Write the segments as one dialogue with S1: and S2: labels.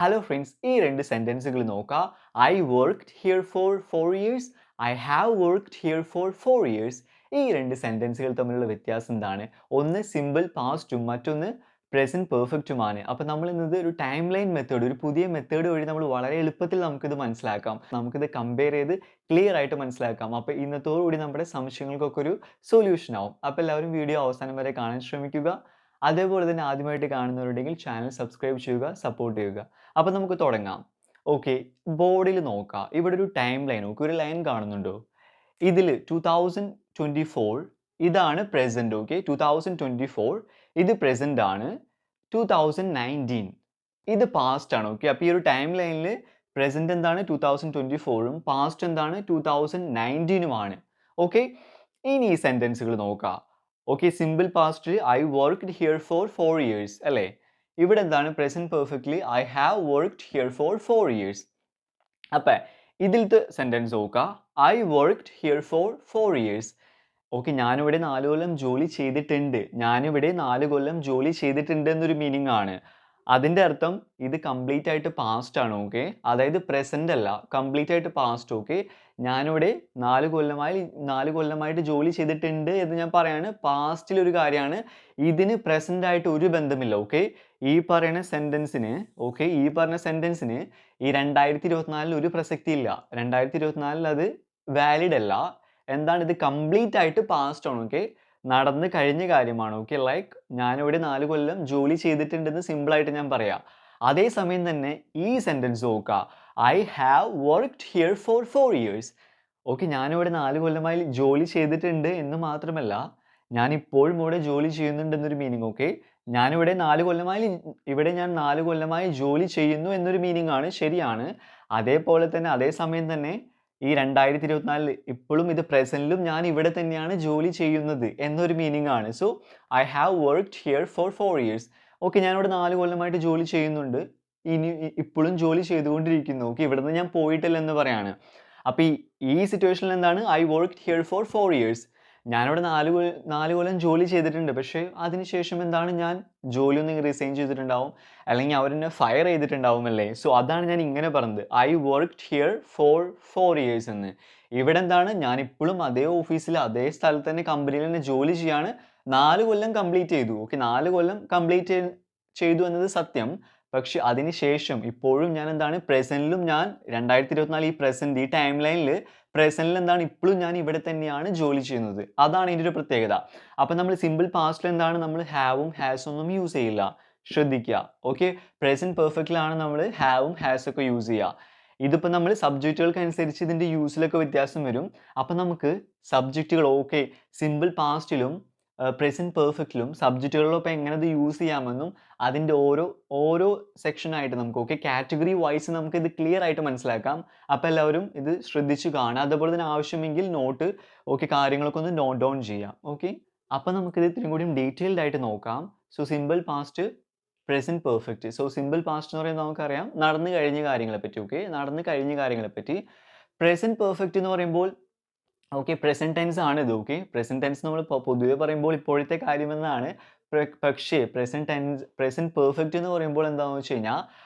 S1: Hello friends, ഈ രണ്ട് സെൻറ്റൻസുകൾ നോക്കാം. I worked here for 4 years. I have worked here for 4 years. ഈ രണ്ട് സെൻറ്റൻസുകൾ തമ്മിലുള്ള വ്യത്യാസം എന്താണ്? ഒന്ന് സിമ്പിൾ പാസ്റ്റും മറ്റൊന്ന് പ്രസൻറ്റ് പെർഫെക്റ്റുമാണ്. അപ്പോൾ നമ്മൾ ഇന്നത് ഒരു ടൈം ലൈൻ മെത്തേഡ്, ഒരു പുതിയ മെത്തേഡ് വഴി നമ്മൾ വളരെ എളുപ്പത്തിൽ നമുക്കിത് മനസ്സിലാക്കാം. നമുക്കിത് കമ്പയർ ചെയ്ത് ക്ലിയർ ആയിട്ട് മനസ്സിലാക്കാം. അപ്പോൾ ഇന്നത്തോടുകൂടി നമ്മുടെ സംശയങ്ങൾക്കൊക്കെ ഒരു സൊല്യൂഷൻ ആവും. അപ്പോൾ എല്ലാവരും വീഡിയോ അവസാനം വരെ കാണാൻ ശ്രമിക്കുക. അതേപോലെ തന്നെ ആദ്യമായിട്ട് കാണുന്നവരുണ്ടെങ്കിൽ ചാനൽ സബ്സ്ക്രൈബ് ചെയ്യുക, സപ്പോർട്ട് ചെയ്യുക. അപ്പോൾ നമുക്ക് തുടങ്ങാം. ഓക്കെ, ബോർഡിൽ നോക്കാം. ഇവിടെ ഒരു ടൈം ലൈൻ നോക്കൂ. ഒരു ലൈൻ കാണുന്നുണ്ടോ? ഇതിൽ 2024 ഇതാണ് പ്രസന്റ്. ഓക്കെ, 2024 ഇത് പ്രസന്റ് ആണ്. 2019 ഇത് പാസ്റ്റ് ആണ്. ഓക്കെ, അപ്പോൾ ഈ ഒരു ടൈം ലൈനിൽ പ്രസന്റ് എന്താണ് 2024ഉം പാസ്റ്റ് എന്താണ് 2019ഉമാണ്. ഓക്കെ, ഇനി ഈ സെന്റൻസുകൾ നോക്കാം. Okay, simple past I worked here for 4 years അല്ലേ? ഇവിടെ എന്താണ് present perfectly I have worked here for 4 years. അപ്പം ഇതിലത്തെ സെന്റൻസ് നോക്കുക. I worked here for 4 years. Okay, ഞാനിവിടെ 4 കൊല്ലം ജോലി ചെയ്തിട്ടുണ്ട്. ഞാനിവിടെ 4 കൊല്ലം ജോലി ചെയ്തിട്ടുണ്ട് എന്നൊരു മീനിങ് ആണ്. അതിൻ്റെ അർത്ഥം ഇത് കംപ്ലീറ്റ് ആയിട്ട് പാസ്റ്റ് ആണ്. ഓക്കെ, അതായത് പ്രസന്റ് അല്ല, കംപ്ലീറ്റ് ആയിട്ട് പാസ്റ്റ്. ഓക്കെ, ഞാനിവിടെ 4 കൊല്ലമായിട്ട് ജോലി ചെയ്തിട്ടുണ്ട് എന്ന് ഞാൻ പറയാണ്. പാസ്റ്റിലൊരു കാര്യമാണ്. ഇതിന് പ്രസന്റ് ആയിട്ട് ഒരു ബന്ധമില്ല. ഓക്കെ, ഈ പറയുന്ന സെന്റൻസിന് ഈ 2024 ഒരു പ്രസക്തിയില്ല. 2024 അത് വാലിഡ് അല്ല. എന്താണ്, ഇത് കംപ്ലീറ്റ് ആയിട്ട് പാസ്റ്റ് ആണ്. ഓക്കെ, നടന്ന് കഴിഞ്ഞ കാര്യമാണ്. ഓക്കെ, ലൈക്ക് ഞാനിവിടെ 4 കൊല്ലം ജോലി ചെയ്തിട്ടുണ്ടെന്ന് സിമ്പിളായിട്ട് ഞാൻ പറയാം. അതേസമയം തന്നെ ഈ സെന്റൻസ് നോക്കുക. I have worked here for 4 years. Okay, ഞാനിവിടെ 4 കൊല്ലമായി ജോലി ചെയ്തിട്ടുണ്ട് എന്ന് മാത്രമല്ല, ഞാൻ ഇപ്പോഴും ഇവിടെ ജോലി ചെയ്യുന്നുണ്ടെന്നൊരു മീനിങ്. ഓക്കെ, ഞാനിവിടെ 4 കൊല്ലമായി ഞാൻ 4 കൊല്ലമായി ജോലി ചെയ്യുന്നു എന്നൊരു മീനിങ് ആണ്. ശരിയാണ്. അതേപോലെ തന്നെ അതേസമയം തന്നെ ഈ 2024 ഇപ്പോഴും ഇത് പ്രസന്റിലും ഞാൻ ഇവിടെ തന്നെയാണ് ജോലി ചെയ്യുന്നത് എന്നൊരു മീനിങ് ആണ്. So I have worked here for 4 years. Okay, ഞാനിവിടെ 4 കൊല്ലമായിട്ട് ജോലി ചെയ്യുന്നുണ്ട്. ഇപ്പോഴും ജോലി ചെയ്തുകൊണ്ടിരിക്കുന്നു. ഓക്കെ, ഇവിടുന്ന് ഞാൻ പോയിട്ടില്ല എന്ന് പറയാണ്. അപ്പോൾ ഈ സിറ്റുവേഷനിൽ എന്താണ് I worked here for 4 years. ഞാനിവിടെ 4 കൊല്ലം ജോലി ചെയ്തിട്ടുണ്ട്. പക്ഷേ അതിനുശേഷം എന്താണ്, ഞാൻ ജോലിയൊന്നും റിസൈൻ ചെയ്തിട്ടുണ്ടാവും, അല്ലെങ്കിൽ അവരെന്നെ ഫയർ ചെയ്തിട്ടുണ്ടാവും അല്ലേ? സോ അതാണ് ഞാൻ ഇങ്ങനെ പറഞ്ഞത് I worked here for 4 years എന്ന്. ഇവിടെ എന്താണ്, ഞാൻ ഇപ്പോഴും അതേ ഓഫീസിൽ അതേ സ്ഥലത്ത് തന്നെ കമ്പനിയിൽ തന്നെ ജോലി ചെയ്യാണ്. 4 കൊല്ലം കംപ്ലീറ്റ് ചെയ്തു. ഓക്കെ, 4 കൊല്ലം കംപ്ലീറ്റ് ചെയ്തു എന്നത് സത്യം. പക്ഷെ അതിനുശേഷം ഇപ്പോഴും ഞാൻ എന്താണ്, പ്രസന്റിലും ഞാൻ 2024 ഈ പ്രസന്റ് ഈ ടൈം ലൈനിൽ പ്രസന്റിൽ എന്താണ്, ഇപ്പോഴും ഞാൻ ഇവിടെ തന്നെയാണ് ജോലി ചെയ്യുന്നത്. അതാണ് ഇതിൻ്റെ ഒരു പ്രത്യേകത. അപ്പം നമ്മൾ സിമ്പിൾ പാസ്റ്റിൽ എന്താണ്, നമ്മൾ ഹാവും ഹാസും ഒന്നും യൂസ് ചെയ്യില്ല. ശ്രദ്ധിക്കുക. ഓക്കെ, പ്രസന്റ് പെർഫെക്റ്റിലാണ് നമ്മൾ ഹാവും ഹാസ് ഒക്കെ യൂസ് ചെയ്യുക. ഇതിപ്പോൾ നമ്മൾ സബ്ജക്റ്റുകൾക്ക് അനുസരിച്ച് ഇതിൻ്റെ യൂസിലൊക്കെ വ്യത്യാസം വരും. അപ്പം നമുക്ക് സബ്ജക്റ്റുകൾ ഓക്കെ സിമ്പിൾ പാസ്റ്റിലും പ്രസന്റ് പെർഫെക്റ്റിലും സബ്ജക്റ്റുകളിലൊപ്പം എങ്ങനെ ഇത് യൂസ് ചെയ്യാമെന്നും അതിൻ്റെ ഓരോ സെക്ഷനായിട്ട് നമുക്ക് ഓക്കെ കാറ്റഗറി വൈസ് നമുക്ക് ഇത് ക്ലിയർ ആയിട്ട് മനസ്സിലാക്കാം. അപ്പോൾ എല്ലാവരും ഇത് ശ്രദ്ധിച്ച് കാണുക. അതുപോലെ തന്നെ ആവശ്യമെങ്കിൽ നോട്ട് ഓക്കെ കാര്യങ്ങളൊക്കെ ഒന്ന് നോട്ട് ഡൗൺ ചെയ്യാം. ഓക്കെ, അപ്പോൾ നമുക്കിത് ഇത്രയും കൂടി ഡീറ്റെയിൽഡ് ആയിട്ട് നോക്കാം. So simple past, present perfect. So simple past എന്ന് പറയുമ്പോൾ നമുക്കറിയാം നടന്നു കഴിഞ്ഞ കാര്യങ്ങളെ പറ്റി. ഓക്കെ, നടന്നു കഴിഞ്ഞ കാര്യങ്ങളെ പറ്റി. പ്രസന്റ് പെർഫെക്റ്റ് എന്ന് പറയുമ്പോൾ ഓക്കെ പ്രസന്റ് ടെൻസ് ആണ് ഇത്. ഓക്കെ, പ്രസന്റ് ടെൻസ് നമ്മൾ പൊതുവെ പറയുമ്പോൾ ഇപ്പോഴത്തെ കാര്യമെന്നാണ്. പക്ഷേ പ്രസന്റ് പെർഫെക്റ്റ് എന്ന് പറയുമ്പോൾ എന്താണെന്ന് വെച്ച് കഴിഞ്ഞാൽ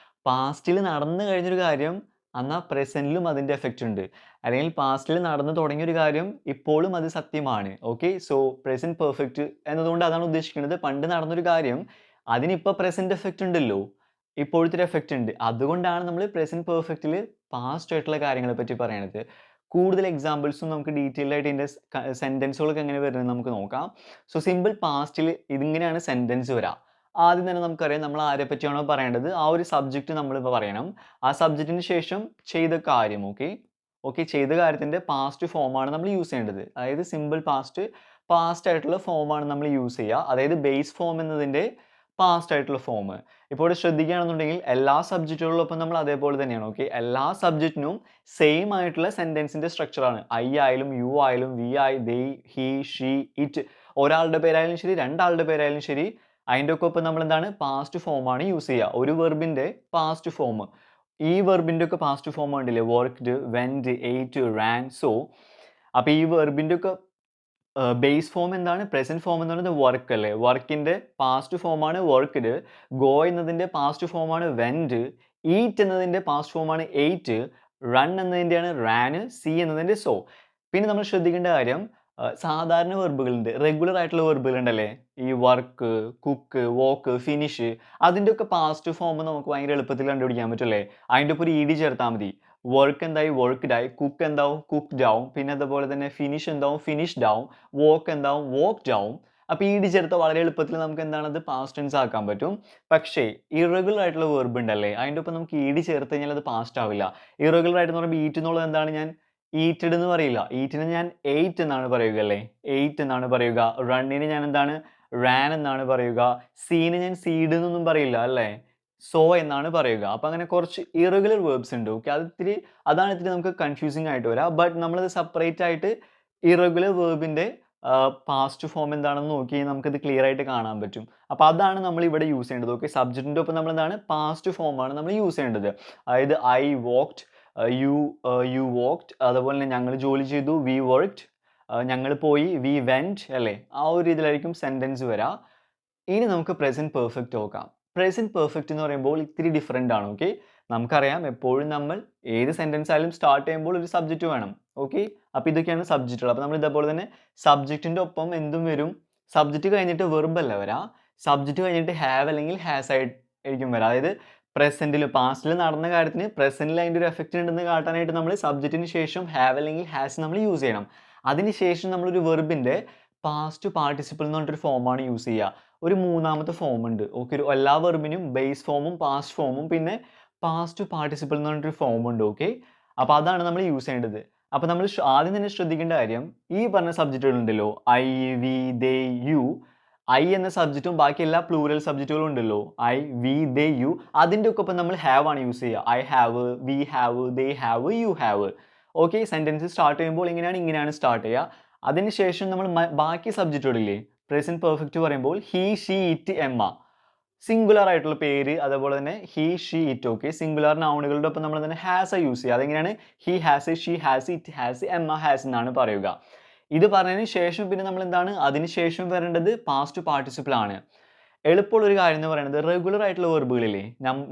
S1: പാസ്റ്റിൽ നടന്നു കഴിഞ്ഞൊരു കാര്യം എന്നാൽ പ്രസന്റിലും അതിൻ്റെ എഫക്റ്റ് ഉണ്ട്. അല്ലെങ്കിൽ പാസ്റ്റിൽ നടന്നു തുടങ്ങിയൊരു കാര്യം ഇപ്പോഴും അത് സത്യമാണ്. ഓക്കെ, സോ പ്രസന്റ് പെർഫെക്റ്റ് എന്നതുകൊണ്ട് അതാണ് ഉദ്ദേശിക്കുന്നത്. പണ്ട് നടന്നൊരു കാര്യം അതിനിപ്പോൾ പ്രസന്റ് എഫക്റ്റ് ഉണ്ടല്ലോ, ഇപ്പോഴത്തെ എഫക്റ്റ് ഉണ്ട്. അതുകൊണ്ടാണ് നമ്മൾ പ്രസന്റ് പെർഫെക്റ്റിൽ പാസ്റ്റ് ആയിട്ടുള്ള കാര്യങ്ങളെ പറ്റി പറയണത്. കൂടുതൽ എക്സാമ്പിൾസും നമുക്ക് ഡീറ്റെയിൽഡ് ആയിട്ട് ഇതിൻ്റെ സെൻറ്റൻസുകളൊക്കെ എങ്ങനെ വരുന്നത് നമുക്ക് നോക്കാം. സോ സിമ്പിൾ പാസ്റ്റിൽ ഇതിങ്ങനെയാണ് സെൻറ്റൻസ് വരിക. ആദ്യം തന്നെ നമുക്കറിയാം നമ്മൾ ആരെ പറ്റിയാണോ പറയേണ്ടത് ആ ഒരു സബ്ജക്റ്റ് നമ്മളിപ്പോൾ പറയണം. ആ സബ്ജക്റ്റിന് ശേഷം ചെയ്ത കാര്യം. ഓക്കെ ചെയ്ത കാര്യത്തിൻ്റെ പാസ്റ്റ് ഫോമാണ് നമ്മൾ യൂസ് ചെയ്യേണ്ടത്. അതായത് സിമ്പിൾ പാസ്റ്റ് ആയിട്ടുള്ള ഫോമാണ് നമ്മൾ യൂസ് ചെയ്യുക. അതായത് ബേസ് ഫോം എന്നതിൻ്റെ പാസ്റ്റ് ആയിട്ടുള്ള ഫോം. ഇപ്പോൾ ഇവിടെ ശ്രദ്ധിക്കുകയാണെന്നുണ്ടെങ്കിൽ എല്ലാ സബ്ജക്റ്റുകളിലൊപ്പം നമ്മൾ അതേപോലെ തന്നെയാണ്. ഓക്കെ, എല്ലാ സബ്ജക്റ്റിനും സെയിം ആയിട്ടുള്ള സെൻറ്റൻസിൻ്റെ സ്ട്രക്ചറാണ്. ഐ ആയാലും യു ആയാലും വി ആയി ദേ ഹി ഷീ ഇറ്റ്, ഒരാളുടെ പേരായാലും ശരി രണ്ടാളുടെ പേരായാലും ശരി അതിൻ്റെ ഒക്കെ ഒപ്പം നമ്മൾ എന്താണ് പാസ്റ്റ് ഫോമാണ് യൂസ് ചെയ്യുക. ഒരു വെർബിൻ്റെ പാസ്റ്റ് ഫോം, ഈ വെർബിൻ്റെ ഒക്കെ പാസ്റ്റ് ഫോം ഉണ്ടല്ലേ, worked, went, ate, ran. So അപ്പോൾ ഈ വെർബിൻ്റെ ഒക്കെ ബേസ് ഫോം എന്താണ്, പ്രസന്റ് ഫോം എന്ന് പറയുന്നത് വർക്ക് അല്ലേ. വർക്കിൻ്റെ പാസ്റ്റ് ഫോമാണ് വർക്ക്ഡ്. ഗോ എന്നതിൻ്റെ പാസ്റ്റ് ഫോമാണ് വെൻറ്റ്. ഈറ്റ് എന്നതിൻ്റെ പാസ്റ്റ് ഫോമാണ് എയ്റ്റ്, റൺ എന്നതിൻ്റെയാണ് റാന്, സീ എന്നതിൻ്റെ സോ. പിന്നെ നമ്മൾ ശ്രദ്ധിക്കേണ്ട കാര്യം സാധാരണ വെർബുകളുണ്ട്, റെഗുലർ ആയിട്ടുള്ള വെർബുകളുണ്ടല്ലേ, ഈ വർക്ക്, കുക്ക്, വോക്ക്, ഫിനിഷ്, അതിൻ്റെയൊക്കെ പാസ്റ്റ് ഫോം നമുക്ക് ഭയങ്കര എളുപ്പത്തിൽ കണ്ടുപിടിക്കാൻ പറ്റുമല്ലേ. അതിൻ്റെ ഒപ്പം ഒരു ഇ ഡി ചേർത്താൽ മതി. വർക്ക് എന്തായി, വർക്ക്ഡ് ആയി. കുക്ക് എന്താവും, കുക്ക്ഡ് ആവും. പിന്നെ അതുപോലെ തന്നെ ഫിനിഷ് എന്താവും, ഫിനിഷ്ഡ് ആവും. വോക്ക് എന്താവും, വോക്ക്ഡ് ആവും. അപ്പോൾ ഇ ഡി ചേർത്താൽ വളരെ എളുപ്പത്തിൽ നമുക്ക് എന്താണത് പാസ്റ്റ് ടെൻസ് ആക്കാൻ പറ്റും. പക്ഷേ ഇറഗുലർ ആയിട്ടുള്ള വെർബ് ഉണ്ടല്ലേ, അതിൻ്റെ ഒപ്പം നമുക്ക് ഇ ഡി ചേർത്ത് കഴിഞ്ഞാൽ അത് പാസ്റ്റ് ആവില്ല. ഇറഗുലർ ആയിട്ട് എന്ന് പറയുമ്പോൾ ഈറ്റ് എന്നുള്ളത് എന്താണ്, ഞാൻ ഈറ്റഡ് എന്ന് പറയില്ല. ഈറ്റിന് ഞാൻ എയ്റ്റ് എന്നാണ് പറയുക അല്ലേ, എയ്റ്റ് എന്നാണ് പറയുക. റണ്ണിന് ഞാൻ എന്താണ്, റാൻ എന്നാണ് പറയുക. സീന് ഞാൻ സീഡ് എന്നൊന്നും പറയില്ല അല്ലേ, സോ എന്നാണ് പറയുക. അപ്പോൾ അങ്ങനെ കുറച്ച് ഇറഗുലർ വേർബ്സ് ഉണ്ട്. ഓക്കെ, അതാണ് ഇത്തിരി നമുക്ക് കൺഫ്യൂസിങ് ആയിട്ട് വരാം. ബട്ട് നമ്മളത് സെപ്പറേറ്റ് ആയിട്ട് ഇറഗുലർ വേർബിൻ്റെ പാസ്റ്റ് ഫോം എന്താണെന്ന് നോക്കി നമുക്കത് ക്ലിയർ ആയിട്ട് കാണാൻ പറ്റും. അപ്പോൾ അതാണ് നമ്മൾ ഇവിടെ യൂസ് ചെയ്യേണ്ടത്. ഓക്കെ, സബ്ജക്റ്റിൻ്റെ ഒപ്പം നമ്മൾ എന്താണ്, പാസ്റ്റ് ഫോമാണ് നമ്മൾ യൂസ് ചെയ്യേണ്ടത്. അതായത് ഐ വോക്ക്ഡ്, യു വോക്ക്ഡ്, അതുപോലെ തന്നെ ഞങ്ങൾ ജോലി ചെയ്തു, വി വർക്ക്ഡ്, ഞങ്ങൾ പോയി, വി വെൻറ്റ് അല്ലേ. ആ ഒരു രീതിയിലായിരിക്കും സെൻറ്റൻസ് വരിക. ഇനി നമുക്ക് പ്രസൻറ്റ് പെർഫെക്റ്റ് നോക്കാം. പ്രസൻറ്റ് പെർഫെക്റ്റ് എന്ന് പറയുമ്പോൾ ഇത്തിരി ഡിഫറെൻ്റ് ആണ്. ഓക്കെ, നമുക്കറിയാം എപ്പോഴും നമ്മൾ ഏത് സെൻറ്റൻസ് ആയാലും സ്റ്റാർട്ട് ചെയ്യുമ്പോൾ ഒരു സബ്ജക്റ്റ് വേണം. ഓക്കെ, അപ്പോൾ ഇതൊക്കെയാണ് സബ്ജക്റ്റുകൾ. അപ്പോൾ നമ്മൾ ഇതേപോലെ തന്നെ സബ്ജക്റ്റിൻ്റെ ഒപ്പം എന്തും വരും. സബ്ജക്റ്റ് കഴിഞ്ഞിട്ട് വെർബ് അല്ല വരാം, സബ്ജക്റ്റ് കഴിഞ്ഞിട്ട് ഹാവ് അല്ലെങ്കിൽ ഹാസ് ആയിരിക്കും വരാം. അതായത് പ്രസൻറ്റിൽ, പാസ്റ്റിൽ നടന്ന കാര്യത്തിന് പ്രസൻറ്റിൽ അതിൻ്റെ ഒരു എഫക്റ്റ് ഉണ്ടെന്ന് കാട്ടാനായിട്ട് നമ്മൾ സബ്ജക്റ്റിന് ശേഷം ഹാവ് അല്ലെങ്കിൽ ഹാസ് നമ്മൾ യൂസ് ചെയ്യണം. അതിനുശേഷം നമ്മളൊരു വെർബിൻ്റെ പാസ്റ്റ് പാർട്ടിസിപ്പിൾ എന്ന് പറഞ്ഞിട്ടൊരു ഫോമാണ് യൂസ് ചെയ്യുക. ഒരു മൂന്നാമത്തെ ഫോം ഉണ്ട്. ഓക്കെ, എല്ലാ വെർബിനും ബേസ് ഫോമും പാസ്റ്റ് ഫോമും പിന്നെ പാസ്റ്റ് പാർട്ടിസിപ്പിൾ എന്ന് പറഞ്ഞിട്ടൊരു ഫോം ഉണ്ട്. ഓക്കെ, അപ്പോൾ അതാണ് നമ്മൾ യൂസ് ചെയ്യേണ്ടത്. അപ്പോൾ നമ്മൾ ആദ്യം തന്നെ ശ്രദ്ധിക്കേണ്ട കാര്യം, ഈ പറഞ്ഞ സബ്ജക്റ്റുകൾ ഉണ്ടല്ലോ, I, we, they, you. I എന്ന സബ്ജക്റ്റും ബാക്കി എല്ലാ പ്ലൂറൽ സബ്ജക്റ്റുകളും ഉണ്ടല്ലോ, ഐ, വി, ദേ, യു. അതിൻ്റെ ഒക്കെ ഒപ്പം നമ്മൾ ഹാവ് ആണ് യൂസ് ചെയ്യുക. I have, we have, they have, you have. Okay, sentence start ചെയ്യുമ്പോൾ ഇങ്ങനെയാണ് സ്റ്റാർട്ട് ചെയ്യുക. അതിനുശേഷം നമ്മൾ ബാക്കി സബ്ജക്റ്റുകളില്ലേ, പ്രസൻറ്റ് പെർഫെക്റ്റ് പറയുമ്പോൾ he, she, it, Emma, singular ആയിട്ടുള്ള പേര്, അതുപോലെ തന്നെ he, she, it. Okay, singular നൗണുകളുടെ ഒപ്പം നമ്മൾ തന്നെ ഹാസ് യൂസ് ചെയ്യുക. അതെങ്ങനെയാണ്, he has, she has, it has, Emma has എന്നാണ് പറയുക. ഇത് പറഞ്ഞതിന് ശേഷം പിന്നെ നമ്മൾ എന്താണ്, അതിന് ശേഷം വരേണ്ടത് പാസ്റ്റ് പാർട്ടിസിപ്പിൾ ആണ്. എളുപ്പമുള്ളൊരു കാര്യം എന്ന് പറയുന്നത് റെഗുലർ ആയിട്ടുള്ള വെർബുകളില്ലേ,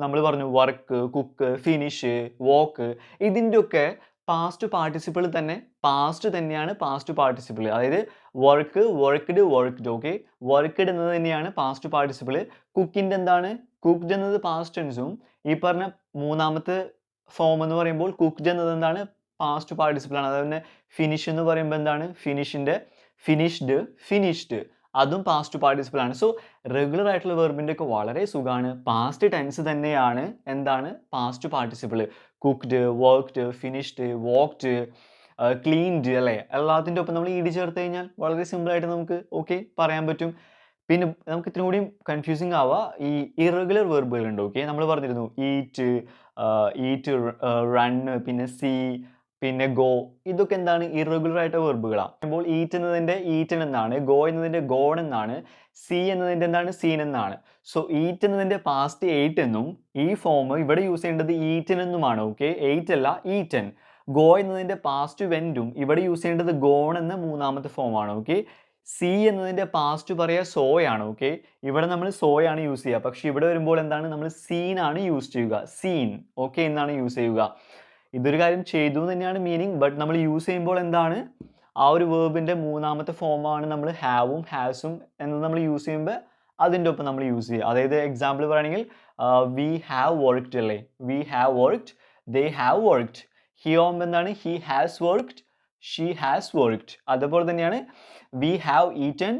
S1: നമ്മൾ പറഞ്ഞു വർക്ക്, കുക്ക്, ഫിനിഷ്, വോക്ക്, ഇതിൻ്റെയൊക്കെ പാസ്റ്റ് പാർട്ടിസിപ്പിൾ തന്നെ പാസ്റ്റ് തന്നെയാണ് പാസ്റ്റ് പാർട്ടിസിപ്പിൾ. അതായത് work, worked, worked. Okay, worked എന്നത് തന്നെയാണ് പാസ്റ്റ് പാർട്ടിസിപ്പിൾ. കുക്കിൻ്റെ എന്താണ്, കുക്ക്ഡ് എന്നത് പാസ്റ്റ് ടെൻസും, ഈ പറഞ്ഞ മൂന്നാമത്തെ ഫോം എന്ന് പറയുമ്പോൾ കുക്ക്ഡ് എന്നത് എന്താണ്, പാസ്റ്റ് പാർട്ടിസിപ്പിൾ ആണ്. അതുപോലെ ഫിനിഷ് എന്ന് പറയുമ്പോൾ എന്താണ്, ഫിനിഷിൻ്റെ ഫിനിഷ്ഡ്, ഫിനിഷ്ഡ്, അതും പാസ്റ്റ് പാർട്ടിസിപ്പിൾ ആണ്. സോ റെഗുലർ ആയിട്ടുള്ള വെർബിൻ്റെ ഒക്കെ വളരെ സുഖമാണ്. പാസ്റ്റ് ടെൻസ് തന്നെയാണ് എന്താണ്, past participle. Cooked, worked, finished, walked, cleaned അല്ലേ. എല്ലാത്തിൻ്റെ ഒപ്പം നമ്മൾ ഇ ഡി ചേർത്ത് കഴിഞ്ഞാൽ വളരെ സിമ്പിളായിട്ട് നമുക്ക് ഓക്കെ പറയാൻ പറ്റും. പിന്നെ നമുക്ക് ഇത്തിരി കൂടി കൺഫ്യൂസിങ് ആവുക ഈ ഇറഗുലർ വെർബുകളുണ്ട്. ഓക്കെ, നമ്മൾ പറഞ്ഞിരുന്നു ഈറ്റ്, റൺ, പിന്നെ സീ, പിന്നെ ഗോ. ഇതൊക്കെ എന്താണ്, ഇറഗുലർ ആയിട്ട് വെർബുകളാണ്. അപ്പോൾ ഈറ്റ് എന്നതിൻ്റെ ഈറ്റൻ എന്നാണ്, ഗോ എന്നതിൻ്റെ ഗോൺ എന്നാണ്, സീ എന്നതിൻ്റെ എന്താണ്, സീൻ എന്നാണ്. സോ ഈറ്റ് എന്നതിൻ്റെ പാസ്റ്റ് എയ്റ്റ് എന്നും ഈ ഫോം ഇവിടെ യൂസ് ചെയ്യേണ്ടത് ഈറ്റൻ എന്നുമാണ്. ഓക്കെ, എയ്റ്റ് അല്ല ഈറ്റൻ. ഗോ എന്നതിൻ്റെ പാസ്റ്റ് വെൻറ്റും ഇവിടെ യൂസ് ചെയ്യേണ്ടത് ഗോൺ എന്ന മൂന്നാമത്തെ ഫോമാണ്. ഓക്കെ, സി എന്നതിൻ്റെ പാസ്റ്റ് പറയുക സോയാണ്. ഓക്കെ, ഇവിടെ നമ്മൾ സോയാണ് യൂസ് ചെയ്യുക. പക്ഷേ ഇവിടെ വരുമ്പോൾ എന്താണ്, നമ്മൾ സീനാണ് യൂസ് ചെയ്യുക. സീൻ ഓക്കെ എന്നാണ് യൂസ് ചെയ്യുക. ഇതൊരു കാര്യം ചെയ്തു തന്നെയാണ് മീനിങ്. ബട്ട് നമ്മൾ യൂസ് ചെയ്യുമ്പോൾ എന്താണ്, ആ ഒരു വേർബിൻ്റെ മൂന്നാമത്തെ ഫോമാണ് നമ്മൾ ഹാവും ഹാസും എന്നത് നമ്മൾ യൂസ് ചെയ്യുമ്പോൾ അതിൻ്റെ ഒപ്പം നമ്മൾ യൂസ് ചെയ്യുക. അതായത് എക്സാമ്പിൾ പറയുകയാണെങ്കിൽ വി ഹാവ് വർക്ക്ഡ് അല്ലേ, we have worked, they have worked. He ആവുമ്പോൾ എന്താണ്, he has worked, she has worked. അതുപോലെ തന്നെയാണ് വി ഹാവ് ഈറ്റൻ,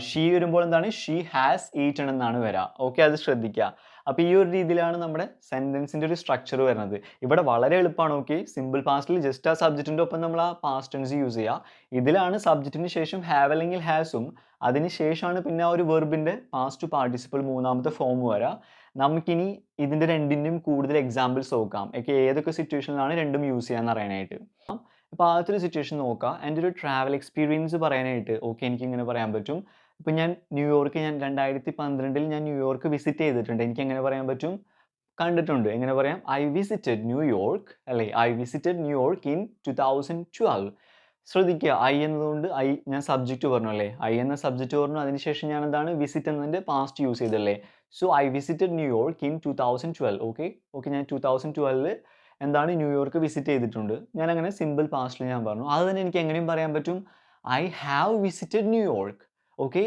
S1: ഷീ വരുമ്പോൾ എന്താണ്, ഷീ ഹാസ് ഈറ്റൺ എന്നാണ് വരിക. ഓക്കെ, അത് ശ്രദ്ധിക്കുക. അപ്പോൾ ഈ ഒരു രീതിയിലാണ് നമ്മുടെ സെൻറ്റൻസിൻ്റെ ഒരു സ്ട്രക്ചർ വരുന്നത്. ഇവിടെ വളരെ എളുപ്പമാണ്. ഓക്കെ, സിമ്പിൾ പാസ്റ്റിൽ ജസ്റ്റ് ആ സബ്ജക്റ്റിൻ്റെ ഒപ്പം നമ്മൾ ആ പാസ്റ്റ് ടെൻസ് യൂസ് ചെയ്യുക. ഇതിലാണ് സബ്ജക്റ്റിന് ശേഷം ഹാവ് അല്ലെങ്കിൽ ഹാസും അതിന് ശേഷമാണ് പിന്നെ ആ ഒരു വെർബിൻ്റെ പാസ്റ്റ് പാർട്ടിസിപ്പിൾ മൂന്നാമത്തെ ഫോം വരിക. നമുക്കിനി ഇതിൻ്റെ രണ്ടിൻ്റെയും കൂടുതൽ എക്സാമ്പിൾസ് നോക്കാം. ഓക്കെ, ഏതൊക്കെ സിറ്റുവേഷനിലാണ് രണ്ടും യൂസ് ചെയ്യാന്ന് അറിയാനായിട്ട്. ഇപ്പോൾ ആദ്യത്തെ ഒരു സിറ്റുവേഷൻ നോക്കാം. എൻ്റെ ഒരു ട്രാവൽ എക്സ്പീരിയൻസ് പറയാനായിട്ട് ഓക്കെ എനിക്കിങ്ങനെ പറയാൻ പറ്റും. ഇപ്പം ഞാൻ 2012 ഞാൻ ന്യൂയോർക്ക് വിസിറ്റ് ചെയ്തിട്ടുണ്ട്. എനിക്ക് എങ്ങനെ പറയാൻ പറ്റും, കണ്ടിട്ടുണ്ട്. എങ്ങനെ പറയാം, ഐ വിസിറ്റഡ് ന്യൂയോർക്ക് അല്ലേ, ഐ വിസിറ്റഡ് ന്യൂയോർക്ക് ഇൻ 2012. ശ്രദ്ധിക്കുക, ഐ എന്നതുകൊണ്ട് ഞാൻ സബ്ജക്റ്റ് പറഞ്ഞു അല്ലേ, ഐ എന്ന സബ്ജക്റ്റ് പറഞ്ഞു. അതിനുശേഷം ഞാൻ എന്താണ്, വിസിറ്റ് എന്നതിൻ്റെ പാസ്റ്റ് യൂസ് ചെയ്തല്ലേ. So I visited New York in 2012. Okay ഞാൻ 2012 എന്താണ് ന്യൂയോർക്ക് വിസിറ്റ് ചെയ്തിട്ടുണ്ട്. ഞാൻ അങ്ങനെ സിമ്പിൾ പാസ്റ്റിൽ ഞാൻ പറഞ്ഞു. അത് തന്നെ എനിക്ക് എങ്ങനെയും പറയാൻ പറ്റും I have visited New York. Okay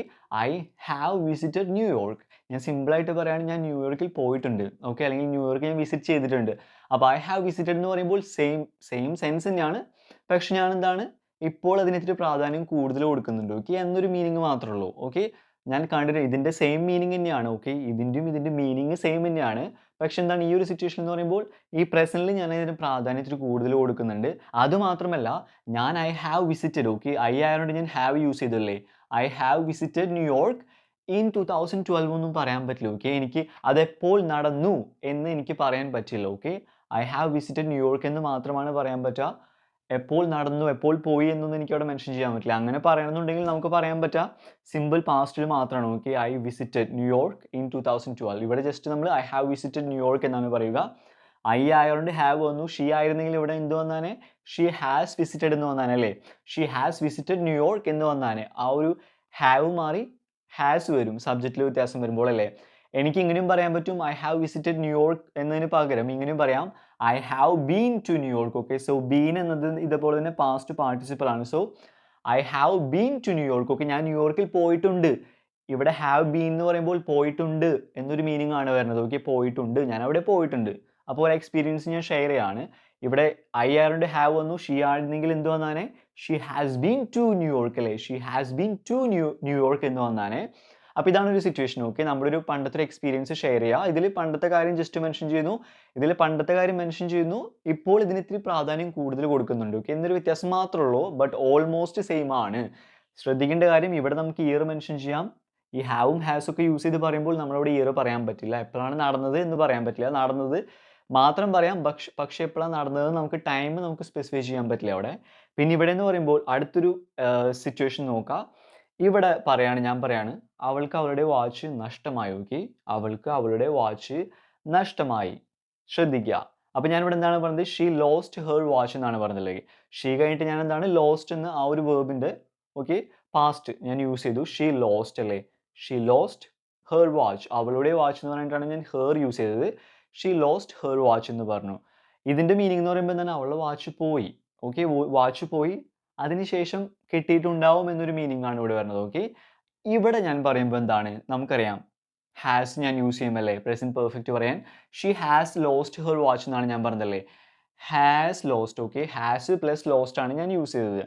S1: I have visited New York. ഞാൻ സിമ്പിളായിട്ട് പറയുകയാണെങ്കിൽ ഞാൻ ന്യൂയോർക്കിൽ പോയിട്ടുണ്ട്. ഓക്കെ അല്ലെങ്കിൽ ന്യൂയോർക്ക് ഞാൻ വിസിറ്റ് ചെയ്തിട്ടുണ്ട്. അപ്പോൾ ഐ ഹാവ് വിസിറ്റഡ് എന്ന് പറയുമ്പോൾ സെയിം സെൻസ് തന്നെയാണ്. പക്ഷെ ഞാൻ എന്താണ് ഇപ്പോൾ അതിനിത്തിരി പ്രാധാന്യം കൂടുതൽ കൊടുക്കുന്നുണ്ട്. ഓക്കെ എന്നൊരു മീനിങ് മാത്രമേ ഉള്ളൂ. ഓക്കെ ഞാൻ കണ്ടിട്ടുണ്ട് ഇതിൻ്റെ സെയിം മീനിങ് തന്നെയാണ്. ഓക്കെ ഇതിൻ്റെ മീനിങ് സെയിം തന്നെയാണ്. പക്ഷെ എന്താണ് ഈ ഒരു സിറ്റുവേഷൻ എന്ന് പറയുമ്പോൾ ഈ പ്രസന്റിൽ ഞാൻ അതിന് പ്രാധാന്യത്തിന് കൂടുതൽ കൊടുക്കുന്നുണ്ട്. അതുമാത്രമല്ല ഞാൻ I have visited. Okay I ആയതുകൊണ്ട് ഞാൻ ഹാവ് യൂസ് ചെയ്തല്ലേ. I have visited New York in 2012 ഒന്നും പറയാൻ പറ്റില്ല. ഓക്കെ എനിക്ക് അതെപ്പോൾ നടന്നു എന്ന് എനിക്ക് പറയാൻ പറ്റില്ല. Okay I have visited New York എന്ന് മാത്രമാണ് പറയാൻ പറ്റുക. എപ്പോൾ നടന്നു എപ്പോൾ പോയി എന്നൊന്നും എനിക്കവിടെ മെൻഷൻ ചെയ്യാൻ പറ്റില്ല. അങ്ങനെ പറയണമെന്നുണ്ടെങ്കിൽ നമുക്ക് പറയാൻ പറ്റുക സിമ്പിൾ പാസ്റ്റിൽ മാത്രമാണ്. Okay I visited New York in 2012. ഇവിടെ ജസ്റ്റ് നമ്മൾ ഐ ഹാവ് വിസിറ്റഡ് ന്യൂയോർക്ക് എന്നാണ് പറയുക. ഐ ആയതുകൊണ്ട് ഹാവ് വന്നു. ഷീ ആയിരുന്നെങ്കിൽ ഇവിടെ എന്ത് വന്നാനെ ഷീ ഹാസ് വിസിറ്റഡ് എന്ന് വന്നാനെ അല്ലേ. ഷീ ഹാസ് വിസിറ്റഡ് ന്യൂയോർക്ക് എന്ന് വന്നാനെ ആ ഒരു ഹാവ് മാറി ഹാസ് വരും സബ്ജക്റ്റിൽ വ്യത്യാസം വരുമ്പോൾ അല്ലേ. എനിക്ക് ഇങ്ങനെയും പറയാൻ പറ്റും ഐ ഹാവ് വിസിറ്റഡ് ന്യൂയോർക്ക് എന്നതിന് പകരം ഇങ്ങനെയും പറയാം I have been to New York. Okay so been എന്നത് ഇതേപോലെ തന്നെ പാസ്റ്റ് പാർട്ടിസിപ്പിൾ ആണ്. So I have been to New York. Okay ഞാൻ ന്യൂയോർക്കിൽ പോയിട്ടുണ്ട്. ഇവിടെ ഹാവ് ബീൻ എന്ന് പറയുമ്പോൾ പോയിട്ടുണ്ട് എന്നൊരു മീനിങ് ആണ് വരുന്നത്. ഓക്കെ പോയിട്ടുണ്ട് ഞാൻ അവിടെ പോയിട്ടുണ്ട്. അപ്പോൾ ഒരു എക്സ്പീരിയൻസ് ഞാൻ ഷെയർ ചെയ്യാണ്. ഇവിടെ ഐ ആയതുകൊണ്ട് ഹാവ് വന്നു. ഷീ ആയിരുന്നെങ്കിൽ എന്ത് വന്നാനെ she has been to New York അല്ലേ. She has been to New York എന്ന് വന്നാനെ. അപ്പോൾ ഇതാണ് ഒരു സിറ്റുവേഷൻ. ഓക്കെ നമ്മളൊരു പണ്ടത്തെ ഒരു എക്സ്പീരിയൻസ് ഷെയർ ചെയ്യുക. ഇതിൽ പണ്ടത്തെ കാര്യം ജസ്റ്റ് മെൻഷൻ ചെയ്യുന്നു. ഇതിൽ പണ്ടത്തെ കാര്യം മെൻഷൻ ചെയ്യുന്നു. ഇപ്പോൾ ഇതിന് ഇത്തിരി പ്രാധാന്യം കൂടുതൽ കൊടുക്കുന്നുണ്ട്. ഓക്കെ എന്നൊരു വ്യത്യാസം മാത്രമേ ഉള്ളൂ. ബട്ട് ഓൾമോസ്റ്റ് സെയിം ആണ്. ശ്രദ്ധിക്കേണ്ട കാര്യം ഇവിടെ നമുക്ക് ഇയർ മെൻഷൻ ചെയ്യാം. ഈ ഹാവും ഹാസും ഒക്കെ യൂസ് ചെയ്ത് പറയുമ്പോൾ നമ്മളവിടെ ഇയർ പറയാൻ പറ്റില്ല. എപ്പോഴാണ് നടന്നത് എന്ന് പറയാൻ പറ്റില്ല. നടന്നത് മാത്രം പറയാം. പക്ഷേ എപ്പോഴാണ് നടന്നത് നമുക്ക് ടൈം നമുക്ക് സ്പെസിഫൈ ചെയ്യാൻ പറ്റില്ല അവിടെ. പിന്നെ ഇവിടെ എന്ന് പറയുമ്പോൾ അടുത്തൊരു സിറ്റുവേഷൻ നോക്കാം. ഇവിടെ ഞാൻ പറയാണ് അവൾക്ക് അവളുടെ വാച്ച് നഷ്ടമായി. ഓക്കെ അവൾക്ക് അവളുടെ വാച്ച് നഷ്ടമായി. ശ്രദ്ധിക്കുക. അപ്പോൾ ഞാനിവിടെ എന്താണ് പറഞ്ഞത് ഷീ ലോസ്റ്റ് ഹെർ വാച്ച് എന്നാണ് പറഞ്ഞത്. ഷീ കഴിഞ്ഞിട്ട് ഞാൻ എന്താണ് ലോസ്റ്റ് എന്ന ആ ഒരു വേർബിൻ്റെ ഓക്കെ പാസ്റ്റ് ഞാൻ യൂസ് ചെയ്തു. ഷീ ലോസ്റ്റ് അല്ലേ. She lost her watch. അവളുടെ വാച്ച് എന്ന് പറഞ്ഞിട്ടാണ് ഞാൻ ഹെർ യൂസ് ചെയ്തത്. ഷീ ലോസ്റ്റ് ഹെർ വാച്ച് എന്ന് പറഞ്ഞു. ഇതിൻ്റെ മീനിങ് എന്ന് പറയുമ്പോൾ എന്താണ് അവളുടെ വാച്ച് പോയി. ഓക്കെ വാച്ച് പോയി അതിനുശേഷം കിട്ടിയിട്ടുണ്ടാവും എന്നൊരു മീനിങ് ആണ് ഇവിടെ വരുന്നത്. ഓക്കെ ഇവിടെ ഞാൻ പറയുമ്പോൾ എന്താണ് നമുക്കറിയാം ഹാസ് ഞാൻ യൂസ് ചെയ്യുമല്ലേ പ്രസന്റ് പെർഫെക്റ്റ് പറയാൻ. She has lost her watch എന്നാണ് ഞാൻ പറഞ്ഞതല്ലേ. Has lost. Okay has plus lost ആണ് ഞാൻ യൂസ് ചെയ്തത്.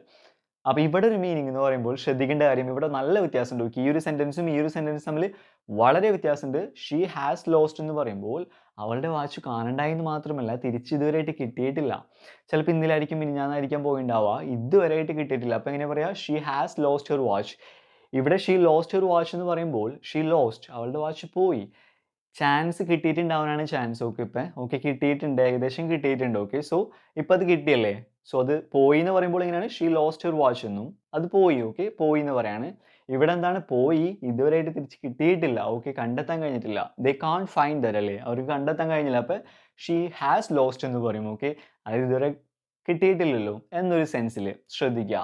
S1: അപ്പോൾ ഇവിടെ ഒരു മീനിങ് എന്ന് പറയുമ്പോൾ ശ്രദ്ധിക്കേണ്ട കാര്യം ഇവിടെ നല്ല വ്യത്യാസമുണ്ട്. ഓക്കെ ഈ ഒരു സെൻറ്റൻസും ഈ ഒരു സെൻറ്റൻസും തമ്മിൽ വളരെ വ്യത്യാസമുണ്ട്. ഷീ ഹാസ് ലോസ്റ്റ് എന്ന് പറയുമ്പോൾ അവളുടെ വാച്ച് കാണണ്ടായി എന്ന് മാത്രമല്ല തിരിച്ച് ഇതുവരെയായിട്ട് കിട്ടിയിട്ടില്ല. ചിലപ്പോൾ ഇന്നലായിരിക്കും മിനിഞ്ഞാന്നായിരിക്കാം പോയിണ്ടാവുക. ഇതുവരെയായിട്ട് കിട്ടിയിട്ടില്ല. അപ്പോൾ എങ്ങനെ പറയാം she has lost her watch. ഇവിടെ ഷീ ലോസ്റ്റ് ഹെർ വാച്ച് എന്ന് പറയുമ്പോൾ ഷീ ലോസ്റ്റ് അവളുടെ വാച്ച് പോയി. ചാൻസ് കിട്ടിയിട്ടുണ്ടാവാനാണ് ചാൻസ്. ഓക്കെ കിട്ടിയിട്ടുണ്ട് ഏകദേശം കിട്ടിയിട്ടുണ്ട്. ഓക്കെ സോ ഇപ്പം അത് കിട്ടിയല്ലേ. സോ അത് പോയി എന്ന് പറയുമ്പോൾ എങ്ങനെയാണ് ഷീ ലോസ്റ്റ് ഹെർ വാച്ച് എന്നും അത് പോയി. ഓക്കെ പോയി എന്ന് പറയാണ്. ഇവിടെ എന്താണ് പോയി ഇതുവരെയായിട്ട് തിരിച്ച് കിട്ടിയിട്ടില്ല. ഓക്കെ കണ്ടെത്താൻ കഴിഞ്ഞിട്ടില്ല. ദേ കാൺട്ട് ഫൈൻഡ് ദാറ്റ് അല്ലേ അവർക്ക് കണ്ടെത്താൻ കഴിഞ്ഞില്ല. അപ്പോൾ ഷീ ഹാസ് ലോസ്റ്റ് എന്ന് പറയും. ഓക്കെ അത് ഇതുവരെ കിട്ടിയിട്ടില്ലല്ലോ എന്നൊരു സെൻസിൽ ശ്രദ്ധിക്കുക.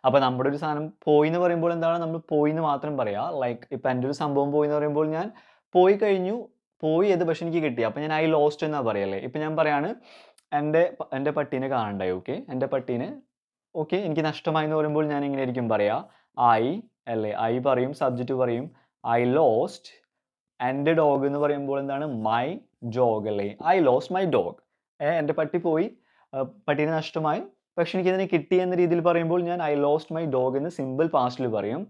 S1: അപ്പോൾ നമ്മുടെ ഒരു സാധനം പോയി എന്ന് പറയുമ്പോൾ എന്താണ് നമ്മൾ പോയി എന്ന് മാത്രം പറയുക. ലൈക്ക് ഇപ്പം എൻ്റെ ഒരു സംഭവം പോയി എന്ന് പറയുമ്പോൾ ഞാൻ പോയി കഴിഞ്ഞു പോയി അത് പക്ഷെ എനിക്ക് കിട്ടി. അപ്പോൾ ഞാൻ ഐ ലോസ്റ്റ് എന്നാ പറയല്ലേ. ഇപ്പം ഞാൻ പറയാണ് എൻ്റെ പട്ടീനെ കാണണ്ടായി. ഓക്കെ എൻ്റെ പട്ടീനെ ഓക്കെ എനിക്ക് നഷ്ടമായി എന്ന് പറയുമ്പോൾ ഞാൻ എങ്ങനെ ആയിരിക്കും പറയുക ഐ അല്ലേ. ഐ പറയും സബ്ജക്റ്റ് പറയും ഐ ലോസ്റ്റ്. എൻ്റെ ഡോഗ് എന്ന് പറയുമ്പോൾ എന്താണ് മൈ ഡോഗ് അല്ലേ. I lost my dog. എൻ്റെ പട്ടി പോയി പട്ടീനെ നഷ്ടമായി പക്ഷെ എനിക്കതിനെ കിട്ടി എന്ന രീതിയിൽ പറയുമ്പോൾ ഞാൻ ഐ ലോസ്റ്റ് മൈ ഡോഗ് എന്ന് സിമ്പിൾ പാസ്റ്റിൽ പറയും.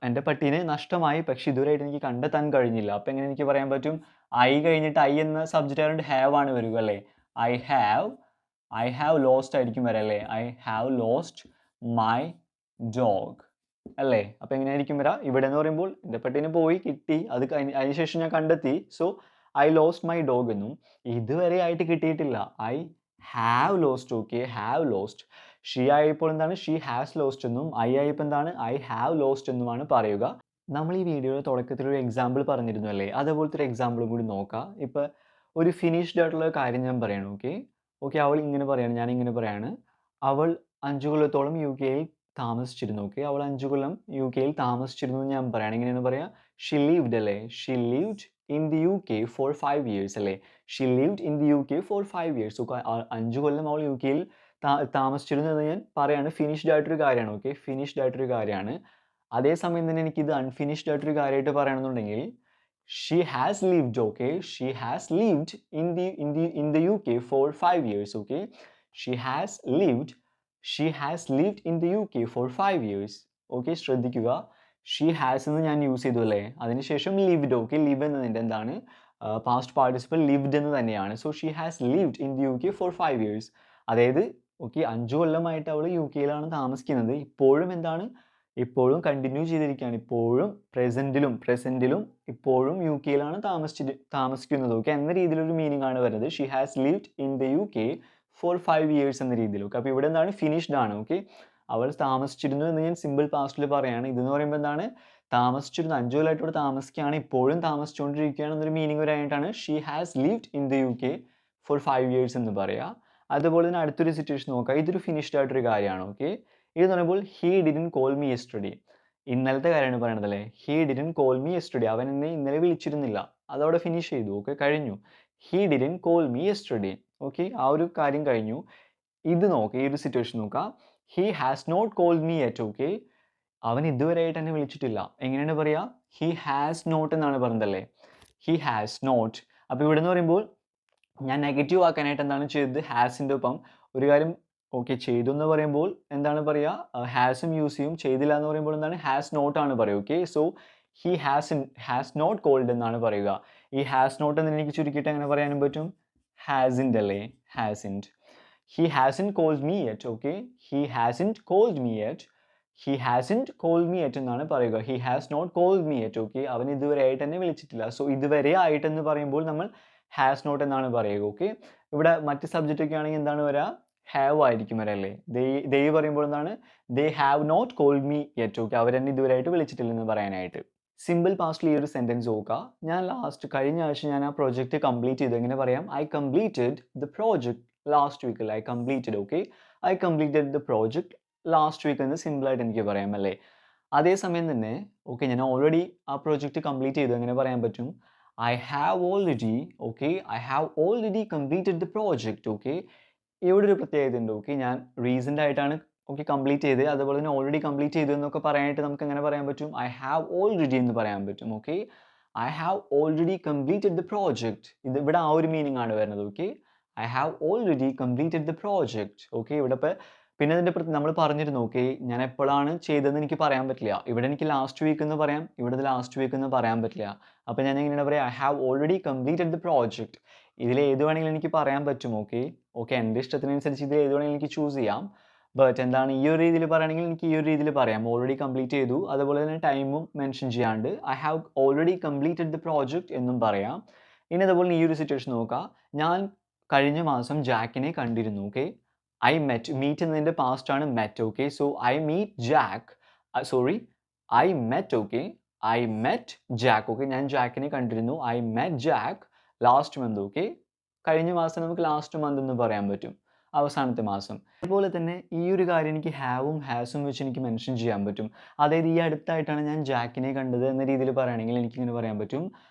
S1: എൻ്റെ പട്ടീനെ നഷ്ടമായി പക്ഷെ ഇതുവരെയായിട്ട് എനിക്ക് കണ്ടെത്താൻ കഴിഞ്ഞില്ല. അപ്പോൾ എങ്ങനെ എനിക്ക് പറയാൻ പറ്റും ഐ കഴിഞ്ഞിട്ട് ഐ എന്ന സബ്ജക്റ്റ് ആയതുകൊണ്ട് ഹാവ് ആണ് വരിക അല്ലേ. ഐ ഹാവ് ലോസ്റ്റ് ആയിരിക്കും വരാം അല്ലേ. I have lost my dog അല്ലേ. അപ്പോൾ എങ്ങനെയായിരിക്കും വരാം ഇവിടെ എന്ന് പറയുമ്പോൾ എൻ്റെ പട്ടീനെ പോയി കിട്ടി അത് അതിനുശേഷം ഞാൻ കണ്ടെത്തി. So I lost my dog എന്നും ഇതുവരെ ആയിട്ട് കിട്ടിയിട്ടില്ല I have lost. Okay have lost. She ആയപ്പോൾ എന്താണ് ഷീ ഹാസ് ലോസ്റ്റ് എന്നും ഐ ആയപ്പോൾ എന്താണ് ഐ ഹാവ് ലോസ്റ്റ് എന്നുമാണ് പറയുക. നമ്മൾ ഈ വീഡിയോയുടെ തുടക്കത്തിൽ ഒരു എക്സാമ്പിൾ പറഞ്ഞിരുന്നു അല്ലേ. അതേപോലത്തെ ഒരു എക്സാമ്പിളും കൂടി നോക്കാം. ഇപ്പോൾ ഒരു ഫിനിഷ്ഡ് ആയിട്ടുള്ള കാര്യം ഞാൻ പറയണം. ഓക്കെ അവൾ ഇങ്ങനെ പറയാണ് ഞാൻ ഇങ്ങനെ പറയാണ് അവൾ 5 കൊല്ലത്തോളം യു കെയിൽ താമസിച്ചിരുന്നു. ഓക്കെ അവൾ 5 കൊല്ലം യു കെയിൽ താമസിച്ചിരുന്നു എന്ന് ഞാൻ പറയുകയാണ്. എങ്ങനെയാണ് പറയുക ഷി ലീവ്ഡ് അല്ലേ. She lived in the U K for 5 years അല്ലേ? She lived in the U K for 5 years. So 5 കൊല്ലം അവൾ യു കെയിൽ താമസിച്ചിരുന്നു എന്ന് ഞാൻ പറയാണ്. ഫിനിഷ്ഡ് ആയിട്ടൊരു കാര്യമാണ്. ഓക്കെ, ഫിനിഷ്ഡ് ആയിട്ടൊരു കാര്യമാണ്. അതേസമയം തന്നെ എനിക്കിത് അൺഫിനിഷ്ഡ് ആയിട്ടൊരു കാര്യമായിട്ട് പറയണമെന്നുണ്ടെങ്കിൽ she has lived. Okay, she has lived in the U K for 5 years. Okay, she has lived in the U K for 5 years. Okay, ശ്രദ്ധിക്കുക, ഷീ ഹാസ് എന്ന് ഞാൻ യൂസ് ചെയ്തു അല്ലേ? അതിനുശേഷം ലിവ്ഡ്. ഓക്കെ, ലിവ് എന്നതിൻ്റെ എന്താണ് പാസ്റ്റ് പാർട്ടിസിപ്പൽ ലിവ്ഡ് എന്ന് തന്നെയാണ്. So she has lived in the U K for 5 years. അതായത് ഓക്കെ, 5 കൊല്ലമായിട്ട് അവൾ യു കെയിലാണ് താമസിക്കുന്നത്. ഇപ്പോഴും എന്താണ്, ഇപ്പോഴും കണ്ടിന്യൂ ചെയ്തിരിക്കുകയാണ്. ഇപ്പോഴും പ്രസൻറ്റിലും ഇപ്പോഴും യു കെയിലാണ് താമസിക്കുന്നത്. ഓക്കെ, എന്ന രീതിയിലൊരു മീനിങ് ആണ് വരുന്നത്. She has lived in the U K for 5 years എന്ന രീതിയിൽ. ഓക്കെ, അപ്പോൾ ഇവിടെ എന്താണ്, ഫിനിഷ്ഡ് ആണ്. ഓക്കെ, അവൾ താമസിച്ചിരുന്നു എന്ന് ഞാൻ സിമ്പിൾ പാസ്റ്റിൽ പറയുകയാണ്. ഇതെന്ന് പറയുമ്പോൾ എന്താണ്, താമസിച്ചിരുന്നു, 5 കൊല്ലമായിട്ട് ഇവിടെ താമസിക്കുകയാണ്, ഇപ്പോഴും താമസിച്ചുകൊണ്ടിരിക്കുകയാണ് എന്നൊരു മീനിങ് വരാനായിട്ടാണ് she has lived in the U K for 5 years എന്ന് പറയുക. അതുപോലെ തന്നെ അടുത്തൊരു സിറ്റുവേഷൻ നോക്കാം. ഇതൊരു ഫിനിഷ്ഡ് ആയിട്ടൊരു കാര്യമാണ്. ഓക്കെ, ഇതെന്ന് പറയുമ്പോൾ he didn't call me yesterday. ഇന്നലത്തെ കാര്യമാണ് പറയണത് അല്ലേ? He didn't call me yesterday. അവൻ എന്നെ ഇന്നലെ വിളിച്ചിരുന്നില്ല. അതവിടെ ഫിനിഷ് ചെയ്തു. ഓക്കെ, കഴിഞ്ഞു. He didn't call me yesterday. Okay, ആ ഒരു കാര്യം കഴിഞ്ഞു. ഇത് നോക്കുക, ഈ ഒരു സിറ്റുവേഷൻ നോക്കുക. He has not called me yet. Okay, അവൻ ഇതുവരെയായിട്ട് എന്നെ വിളിച്ചിട്ടില്ല. എങ്ങനെയാണ് പറയുക? ഹീ ഹാസ് നോട്ട് എന്നാണ് പറഞ്ഞതല്ലേ? He has not. അപ്പോൾ ഇവിടെ എന്ന് പറയുമ്പോൾ ഞാൻ നെഗറ്റീവ് ആക്കാനായിട്ട് എന്താണ് ചെയ്തത്? ഹാസിൻ്റെ ഒപ്പം ഒരു കാര്യം ഓക്കെ ചെയ്തു എന്ന് പറയുമ്പോൾ എന്താണ് പറയുക? ഹാസും യൂസ് ചെയ്യും. ചെയ്തില്ല എന്ന് പറയുമ്പോൾ എന്താണ്? ഹാസ് നോട്ട് ആണ് പറയുക. Okay, so he has not called എന്നാണ് പറയുക. ഈ ഹാസ് നോട്ട് എന്ന് എനിക്ക് ചുരുക്കിയിട്ട് എങ്ങനെ പറയാനും പറ്റും? ഹാസിൻ്റ് അല്ലേ? Hasn't. He hasn't called me yet. Okay, he hasn't called me yet. He hasn't called me yet എന്നാണ് പറയുക. He has not called me yet. Okay, അവൻ ഇതുവരെ ആയിട്ട് തന്നെ വിളിച്ചിട്ടില്ല. സോ ഇതുവരെ ആയിട്ടെന്ന് പറയുമ്പോൾ നമ്മൾ ഹാസ് നോട്ട് എന്നാണ് പറയുക. ഓക്കെ, ഇവിടെ മറ്റ് സബ്ജക്റ്റ് ഒക്കെ ആണെങ്കിൽ എന്താണ് വരിക? ഹാവ് ആയിരിക്കും വരെ അല്ലേ? ദേ പറയുമ്പോൾ എന്താണ്? They have not called me yet. Okay, അവരെന്നെ ഇതുവരെയായിട്ട് വിളിച്ചിട്ടില്ലെന്ന് പറയാനായിട്ട്. സിമ്പിൾ പാസ്റ്റിൽ ഈ ഒരു സെൻറ്റൻസ് നോക്കുക. ഞാൻ കഴിഞ്ഞ ആഴ്ച ഞാൻ ആ പ്രോജക്റ്റ് കംപ്ലീറ്റ് ചെയ്തു. എങ്ങനെ പറയാം? I completed the project last വീക്കിൽ. I completed. Okay, I completed the project last week എന്ന് സിമ്പിളായിട്ട് എനിക്ക് പറയാം അല്ലേ? അതേസമയം തന്നെ ഓക്കെ, ഞാൻ ഓൾറെഡി ആ പ്രോജക്റ്റ് കംപ്ലീറ്റ് ചെയ്തു. എങ്ങനെ പറയാൻ പറ്റും? I have already, okay, I have already completed the project. Okay, ഇവിടെ ഒരു പ്രത്യേകത ഉണ്ട്. ഓക്കെ, ഞാൻ റീസെൻ്റ് ആയിട്ടാണ് ഓക്കെ കംപ്ലീറ്റ് ചെയ്തത്. അതുപോലെ തന്നെ ഓൾറെഡി കംപ്ലീറ്റ് ചെയ്തു എന്നൊക്കെ പറയാനായിട്ട് നമുക്ക് എങ്ങനെ പറയാൻ പറ്റും? ഐ ഹാവ് ഓൾറെഡി എന്ന് പറയാൻ പറ്റും. Okay, I have already completed the project. ഇത് ഇവിടെ ആ ഒരു മീനിങ് ആണ് വരുന്നത്. Okay, I have already completed the project. Okay, ഇവിടെ ഇപ്പോൾ പിന്നെ ഇതിൻ്റെ നമ്മൾ പറഞ്ഞിരുന്നു. ഓക്കെ, ഞാൻ എപ്പോഴാണ് ചെയ്തതെന്ന് എനിക്ക് പറയാൻ പറ്റില്ല. ഇവിടെ എനിക്ക് ലാസ്റ്റ് വീക്ക് എന്ന് പറയാം, ഇവിടെ ലാസ്റ്റ് വീക്ക് എന്ന് പറയാൻ പറ്റില്ല. അപ്പോൾ ഞാൻ എങ്ങനെയാണ് പറയുക? I have already completed the project. ഇതിൽ ഏത് വേണമെങ്കിലും എനിക്ക് പറയാൻ പറ്റും. ഓക്കെ, എൻ്റെ ഇഷ്ടത്തിനനുസരിച്ച് ഇതിൽ ഏത് വേണമെങ്കിലും എനിക്ക് ചൂസ് ചെയ്യാം. ബട്ട് എന്താണ്, ഈ ഒരു രീതിയിൽ പറയുകയാണെങ്കിൽ എനിക്ക് ഈ ഒരു രീതിയിൽ പറയാം. ഓൾറെഡി കംപ്ലീറ്റ് ചെയ്തു, അതുപോലെ തന്നെ ടൈമും മെൻഷൻ ചെയ്യാണ്ട് I have already completed the project എന്നും പറയാം. ഇനി അതുപോലെ ഈ ഒരു സിറ്റുവേഷൻ നോക്കുക. ഞാൻ കഴിഞ്ഞ മാസം ജാക്കിനെ കണ്ടിരുന്നു. ഓക്കെ, ഐ മീറ്റ് എന്നതിൻ്റെ പാസ്റ്റ് ആണ് met. Okay, so I meet Jack. I met. Okay, I met Jack. Okay, ഞാൻ ജാക്കിനെ കണ്ടിരുന്നു. I met Jack last month. Okay, കഴിഞ്ഞ മാസം നമുക്ക് ലാസ്റ്റ് മന്ത് എന്ന് പറയാൻ പറ്റും, അവസാനത്തെ മാസം. അതുപോലെ തന്നെ ഈ ഒരു കാര്യം എനിക്ക് ഹാവും ഹാസും വെച്ച് എനിക്ക് മെൻഷൻ ചെയ്യാൻ പറ്റും. അതായത് ഈ അടുത്തായിട്ടാണ് ഞാൻ ജാക്കിനെ കണ്ടത് എന്ന രീതിയിൽ പറയുകയാണെങ്കിൽ എനിക്കിങ്ങനെ പറയാൻ പറ്റും,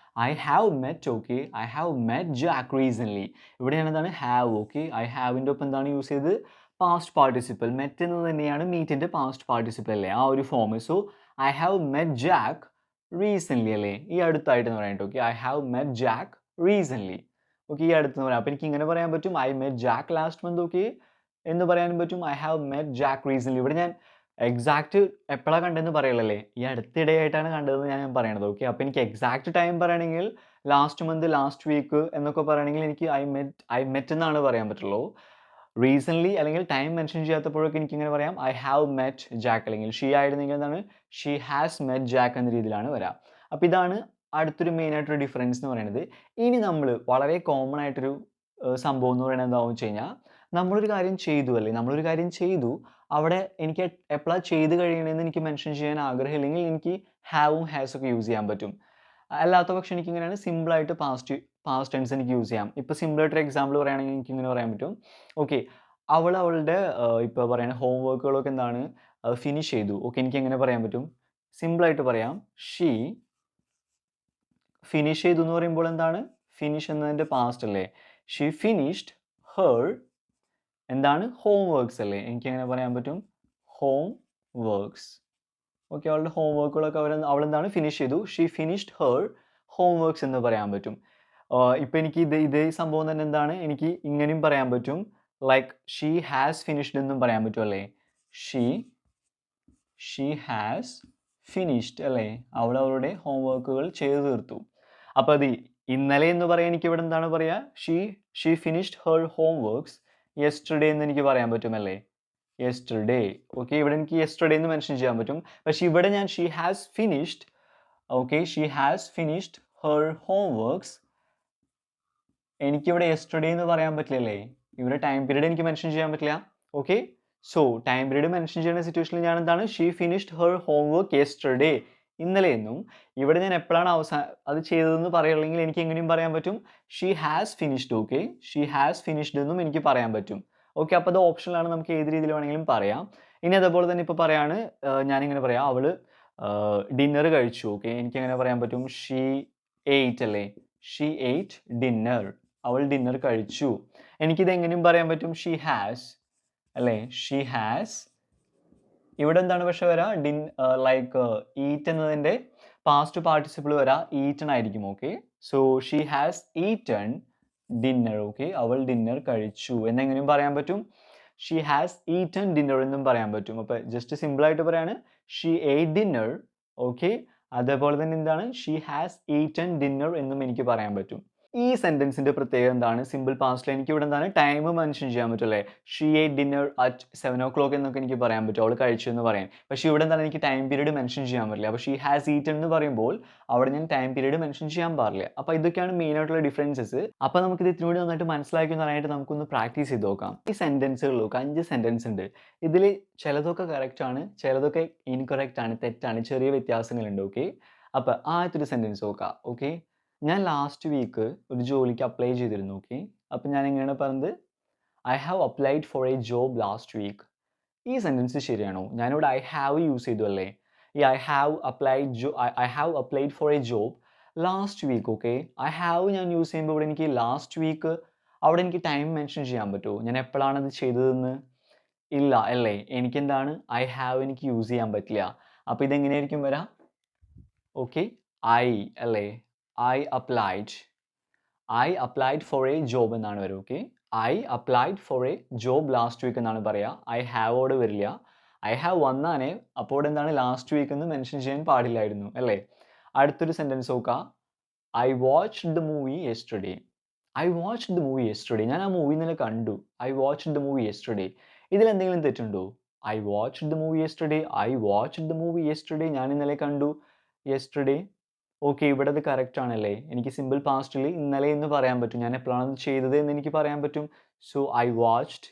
S1: I have met. Okay, I have met Jack റീസൺലി. ഇവിടെ ഞാൻ എന്താണ്? ഹാവ്. ഓക്കെ, ഐ ഹാവിൻ്റെ ഒപ്പം എന്താണ് യൂസ് ചെയ്തത്? Past participle. മെറ്റ് എന്ന് തന്നെയാണ് മീറ്റിൻ്റെ പാസ്റ്റ് പാർട്ടിസിപ്പൽ അല്ലേ, ആ ഒരു form. So I have met Jack റീസൺലി അല്ലേ, ഈ അടുത്തായിട്ട് എന്ന് പറയാനായിട്ട്. Okay, I have met Jack റീസൺലി. Okay, ഈ അടുത്തെന്ന് പറയാം. അപ്പോൾ എനിക്ക് ഇങ്ങനെ പറയാൻ പറ്റും, I met Jack last month. Okay, എന്ന് പറയാനും പറ്റും, ഐ ഹാവ് മെറ്റ് ജാക്ക് റീസൺലി. ഇവിടെ ഞാൻ എക്സാക്റ്റ് എപ്പോഴാണ് കണ്ടതെന്ന് പറയലല്ലേ, ഈ അടുത്തിടെയായിട്ടാണ് കണ്ടതെന്ന് ഞാൻ പറയണത്. ഓക്കെ, അപ്പോൾ എനിക്ക് എക്സാക്റ്റ് ടൈം പറയണമെങ്കിൽ ലാസ്റ്റ് മന്ത്, ലാസ്റ്റ് വീക്ക് എന്നൊക്കെ പറയണമെങ്കിൽ എനിക്ക് ഐ മെറ്റ് എന്നാണ് പറയാൻ പറ്റുള്ളൂ. റീസൺലി അല്ലെങ്കിൽ ടൈം മെൻഷൻ ചെയ്യാത്തപ്പോഴൊക്കെ എനിക്ക് ഇങ്ങനെ പറയാം, ഐ ഹാവ് മെറ്റ് ജാക്ക്. അല്ലെങ്കിൽ ഷീ ആയിരുന്നെങ്കിൽ എന്താണ്? ഷീ ഹാസ് മെറ്റ് ജാക്ക് എന്ന രീതിയിലാണ് വരാം. അപ്പോൾ ഇതാണ് അടുത്തൊരു മെയിനായിട്ടൊരു ഡിഫറൻസ് എന്ന് പറയുന്നത്. ഇനി നമ്മൾ വളരെ കോമൺ ആയിട്ടൊരു സംഭവം എന്ന് പറയുന്നത് എന്താണെന്ന് വെച്ച് കഴിഞ്ഞാൽ, നമ്മളൊരു കാര്യം ചെയ്തു അല്ലേ, നമ്മളൊരു കാര്യം ചെയ്തു, അവിടെ എനിക്ക് എപ്പോഴാണ് ചെയ്ത് കഴിയണമെന്ന് എനിക്ക് മെൻഷൻ ചെയ്യാൻ ആഗ്രഹമില്ലെങ്കിൽ എനിക്ക് ഹാവും ഹാസും ഒക്കെ യൂസ് ചെയ്യാൻ പറ്റും. അല്ലാത്ത പക്ഷം എനിക്കിങ്ങനെയാണ് സിമ്പിളായിട്ട് പാസ്റ്റ് ടെൻസ് എനിക്ക് യൂസ് ചെയ്യാം. ഇപ്പോൾ സിമ്പിളായിട്ടൊരു എക്സാമ്പിൾ പറയുകയാണെങ്കിൽ എനിക്കിങ്ങനെ പറയാൻ പറ്റും, ഓക്കെ, അവളുടെ ഇപ്പോൾ പറയുന്ന ഹോം വർക്കുകളൊക്കെ എന്താണ് ഫിനിഷ് ചെയ്തു. ഓക്കെ, എനിക്ക് എങ്ങനെ പറയാൻ പറ്റും? സിമ്പിളായിട്ട് പറയാം, ഷീ ഫിനിഷ് ചെയ്തു എന്ന് പറയുമ്പോൾ എന്താണ്? ഫിനിഷ് എന്നതിൻ്റെ പാസ്റ്റ് അല്ലേ? ഷീ ഫിനിഷ്ഡ് ഹെർ എന്താണ്? ഹോം വർക്ക്സ് അല്ലേ? എനിക്ക് എങ്ങനെ പറയാൻ പറ്റും? Home works. ഓക്കെ, അവളുടെ ഹോം വർക്കുകളൊക്കെ അവളെന്താണ്? ഫിനിഷ് ചെയ്തു. She finished her home works എന്ന് പറയാൻ പറ്റും. ഇപ്പം എനിക്ക് ഇതേ സംഭവം തന്നെ എന്താണ്? എനിക്ക് ഇങ്ങനെയും പറയാൻ പറ്റും. ലൈക്ക് ഷീ ഹാസ് ഫിനിഷ്ഡ് എന്നും പറയാൻ പറ്റും അല്ലേ? ഷീ ഹാസ് ഫിനിഷ്ഡ് അല്ലേ? അവൾ അവളുടെ ഹോം വർക്കുകൾ ചെയ്തു തീർത്തു. അപ്പോൾ അത് ഇന്നലെ എന്ന് പറയാൻ എനിക്ക് ഇവിടെ എന്താണ് പറയുക? She finished her home works yesterday എന്ന് എനിക്ക് പറയാൻ പറ്റുമല്ലേ? യെസ്റ്റർഡേ. ഓക്കെ, ഇവിടെ എനിക്ക് യെസ്റ്റർഡേ എന്ന് മെൻഷൻ ചെയ്യാൻ പറ്റും. പക്ഷേ ഇവിടെ ഞാൻ she has finished, okay, she has finished her home works. എനിക്കിവിടെ യെസ്റ്റർഡേ എന്ന് പറയാൻ പറ്റില്ലല്ലേ? ഇവിടെ ടൈം പീരീഡ് എനിക്ക് മെൻഷൻ ചെയ്യാൻ പറ്റില്ല. Okay, so time period mention ചെയ്യുന്ന സിറ്റുവേഷനിൽ ഞാൻ എന്താണ്? She finished her home work yesterday, ഇന്നലെ എന്നും. ഇവിടെ ഞാൻ എപ്പോഴാണ് അത് ചെയ്തതെന്ന് പറയുകയാണെങ്കിൽ എനിക്ക് എങ്ങനെയും പറയാൻ പറ്റും? She has finished. Okay, she has finished എന്നും എനിക്ക് പറയാൻ പറ്റും. ഓക്കെ, അപ്പോൾ അത് ഓപ്ഷനിലാണ്, നമുക്ക് ഏത് രീതിയിൽ വേണമെങ്കിലും പറയാം. ഇനി അതേപോലെ തന്നെ ഇപ്പോൾ പറയാണ്, ഞാനിങ്ങനെ പറയാം, അവൾ ഡിന്നർ കഴിച്ചു. ഓക്കെ, എനിക്ക് എങ്ങനെ പറയാൻ പറ്റും? ഷീ എയ്റ്റ് അല്ലേ? She eight dinner. അവൾ ഡിന്നർ കഴിച്ചു. എനിക്കിത് എങ്ങനെയും പറയാൻ പറ്റും? ഷീ ഹാസ് അല്ലേ? She has. ഇവിടെ എന്താണ് പക്ഷെ വരാ? ലൈക്ക് ഈറ്റ് എന്നതിൻ്റെ പാസ്റ്റ് പാർട്ടിസിപ്പിൾ വരാ ഈറ്റൺ ആയിരിക്കും. Okay, so she has eaten dinner. Okay, അവൾ ഡിന്നർ കഴിച്ചു എന്നെങ്ങനെയും പറയാൻ പറ്റും? ഷീ ഹാസ് ഈറ്റൺ ഡിന്നർ എന്നും പറയാൻ പറ്റും. അപ്പോൾ ജസ്റ്റ് സിമ്പിളായിട്ട് പറയാണ്, ഷീ എയ്റ്റ് ഡിന്നർ. ഓക്കെ, അതേപോലെ തന്നെ എന്താണ്? ഷീ ഹാസ് ഈറ്റൺ ഡിന്നർ എന്നും എനിക്ക് പറയാൻ പറ്റും. ഈ സെൻറ്റൻസിൻ്റെ പ്രത്യേകത എന്താണ്? സിമ്പിൾ പാസ്റ്റിൽ എനിക്ക് ഇവിടെ എന്താണ്? ടൈം മെൻഷൻ ചെയ്യാൻ പറ്റും അല്ലേ? She eight dinner at 7 o'clock എന്നൊക്കെ എനിക്ക് പറയാൻ പറ്റും, അവൾ കഴിച്ചു എന്ന് പറയാൻ. പക്ഷേ ഇവിടെ എന്താണ്? എനിക്ക് ടൈം പീരീഡ് മെൻഷൻ ചെയ്യാൻ പറ്റില്ല. അപ്പോൾ ഷീ ഹാസ് ഈറ്റൺ എന്ന് പറയുമ്പോൾ അവിടെ ഞാൻ ടൈം പീരീഡ് മെൻഷൻ ചെയ്യാൻ പാടില്ല. അപ്പോൾ ഇതൊക്കെയാണ് മെയിൻ ആയിട്ടുള്ള ഡിഫറൻസസ്. അപ്പോൾ നമുക്കിത് ഇത്തിരി കൂടി നന്നായിട്ട് മനസ്സിലാക്കി പറയാനായിട്ട് നമുക്കൊന്ന് പ്രാക്ടീസ് ചെയ്ത് നോക്കാം. ഈ സെൻറ്റൻസുകൾ നോക്കാം, 5 സെൻറ്റൻസ് ഉണ്ട്. ഇതിൽ ചിലതൊക്കെ കറക്റ്റ് ആണ്, ചിലതൊക്കെ ഇൻകറക്റ്റ് ആണ്, തെറ്റാണ്, ചെറിയ വ്യത്യാസങ്ങളുണ്ട്. ഓക്കെ, അപ്പോൾ ആദ്യത്തെ ഒരു സെൻറ്റൻസ് നോക്കാം. ഓക്കെ, ഞാൻ ലാസ്റ്റ് വീക്ക് ഒരു ജോലിക്ക് അപ്ലൈ ചെയ്തിരുന്നു. ഓക്കെ, അപ്പം ഞാൻ എങ്ങനെയാണ് പറഞ്ഞത്? I have applied for a job last week. ഈ സെൻറ്റൻസ് ശരിയാണോ? ഞാനിവിടെ ഐ ഹാവ് യൂസ് ചെയ്തു അല്ലേ? ഈ I have applied for a job last week. Okay, I have ഞാൻ യൂസ് ചെയ്യുമ്പോൾ ഇവിടെ എനിക്ക് ലാസ്റ്റ് വീക്ക്, അവിടെ എനിക്ക് ടൈം മെൻഷൻ ചെയ്യാൻ പറ്റുമോ? ഞാൻ എപ്പോഴാണ് അത് ചെയ്തതെന്ന്? ഇല്ല അല്ലേ? എനിക്കെന്താണ്? ഐ ഹാവ് എനിക്ക് യൂസ് ചെയ്യാൻ പറ്റില്ല. അപ്പോൾ ഇതെങ്ങനെയായിരിക്കും വരാം? ഓക്കെ, ഐ അല്ലേ? I applied for a job എന്നാണ് വരിക. Okay, I applied for a job last week എന്നാണ് പറയുക. ഐ ഹാവോട് വരില്ല. ഐ ഹാവ് വന്നാനേ, അപ്പോൾ ഇവിടെ എന്താണ്? ലാസ്റ്റ് വീക്ക് എന്ന് മെൻഷൻ ചെയ്യാൻ പാടില്ലായിരുന്നു അല്ലേ? അടുത്തൊരു സെൻറ്റൻസ് നോക്കുക. I watched the movie yesterday. ഞാൻ ആ മൂവി ഇന്നലെ കണ്ടു. I watched the movie yesterday. ഇതിൽ എന്തെങ്കിലും തെറ്റുണ്ടോ? I watched the movie yesterday, ഞാൻ ഇന്നലെ കണ്ടു. യെസ്റ്റർഡേ. ഓക്കെ, ഇവിടെ അത് കറക്റ്റ് ആണല്ലേ? എനിക്ക് സിമ്പിൾ പാസ്റ്റിൽ ഇന്നലെ എന്ന് പറയാൻ പറ്റും. ഞാൻ എപ്പോഴാണ് ചെയ്തത് എന്ന് എനിക്ക് പറയാൻ പറ്റും. So I watched